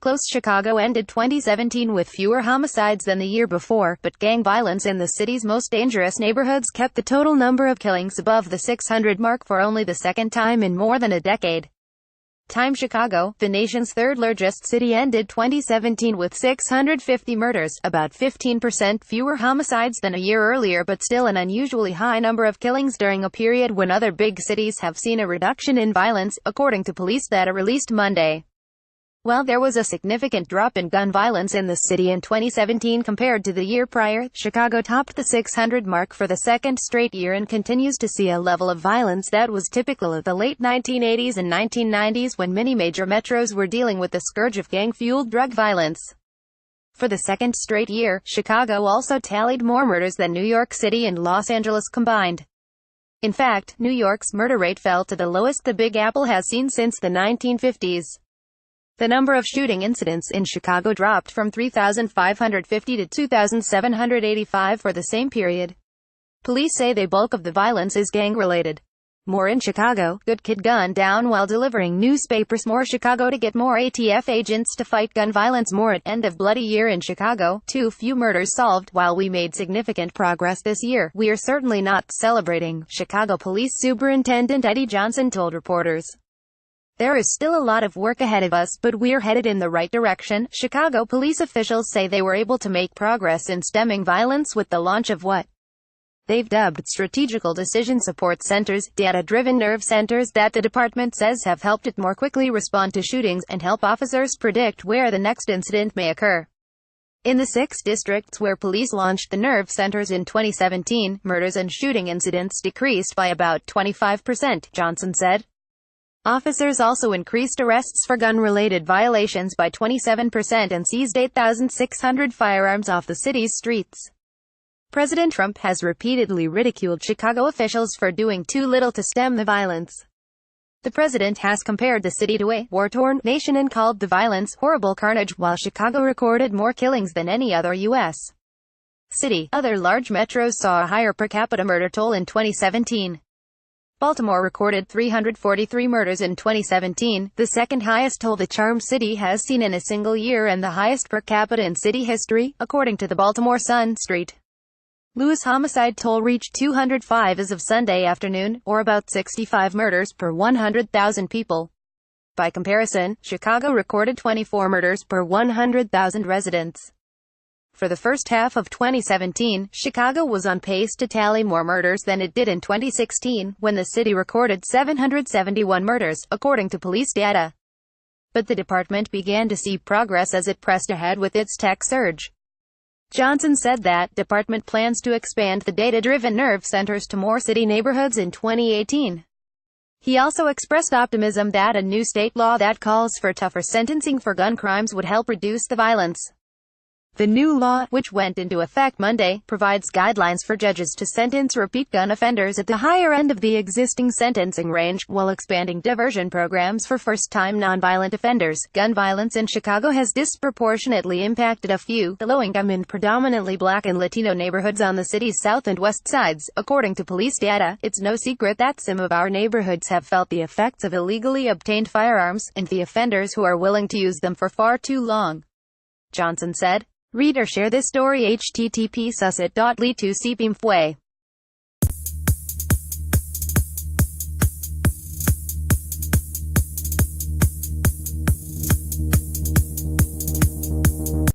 Close. Chicago ended 2017 with fewer homicides than the year before, but gang violence in the city's most dangerous neighborhoods kept the total number of killings above the 600 mark for only the second time in more than a decade. Time. Chicago, the nation's third-largest city, ended 2017 with 650 murders, about 15% fewer homicides than a year earlier, but still an unusually high number of killings during a period when other big cities have seen a reduction in violence, according to police data released Monday. While there was a significant drop in gun violence in the city in 2017 compared to the year prior, Chicago topped the 600 mark for the second straight year and continues to see a level of violence that was typical of the late 1980s and 1990s, when many major metros were dealing with the scourge of gang-fueled drug violence. For the second straight year, Chicago also tallied more murders than New York City and Los Angeles combined. In fact, New York's murder rate fell to the lowest the Big Apple has seen since the 1950s. The number of shooting incidents in Chicago dropped from 3,550 to 2,785 for the same period. Police say the bulk of the violence is gang-related. More in Chicago. Good kid gunned down while delivering newspapers. More. Chicago to get more ATF agents to fight gun violence. More at end of bloody year in Chicago. Too few murders solved. While we made significant progress this year, we are certainly not celebrating, Chicago Police Superintendent Eddie Johnson told reporters. There is still a lot of work ahead of us, but we're headed in the right direction. Chicago police officials say they were able to make progress in stemming violence with the launch of what they've dubbed strategical decision support centers, data-driven nerve centers that the department says have helped it more quickly respond to shootings and help officers predict where the next incident may occur. In the 6 districts where police launched the nerve centers in 2017, murders and shooting incidents decreased by about 25%, Johnson said. Officers also increased arrests for gun-related violations by 27% and seized 8,600 firearms off the city's streets. President Trump has repeatedly ridiculed Chicago officials for doing too little to stem the violence. The president has compared the city to a war-torn nation and called the violence horrible carnage, while Chicago recorded more killings than any other U.S. city. Other large metros saw a higher per capita murder toll in 2017. Baltimore recorded 343 murders in 2017, the second highest toll the Charm City has seen in a single year and the highest per capita in city history, according to the Baltimore Sun. St. Louis homicide toll reached 205 as of Sunday afternoon, or about 65 murders per 100,000 people. By comparison, Chicago recorded 24 murders per 100,000 residents. For the first half of 2017, Chicago was on pace to tally more murders than it did in 2016, when the city recorded 771 murders, according to police data. But the department began to see progress as it pressed ahead with its tech surge. Johnson said that department plans to expand the data-driven nerve centers to more city neighborhoods in 2018. He also expressed optimism that a new state law that calls for tougher sentencing for gun crimes would help reduce the violence. The new law, which went into effect Monday, provides guidelines for judges to sentence repeat gun offenders at the higher end of the existing sentencing range, while expanding diversion programs for first-time nonviolent offenders. Gun violence in Chicago has disproportionately impacted a few low-income and predominantly Black and Latino neighborhoods on the city's south and west sides, according to police data. It's no secret that some of our neighborhoods have felt the effects of illegally obtained firearms, and the offenders who are willing to use them for far too long, Johnson said. Read or share this story. http://sussit.ly2cpmfway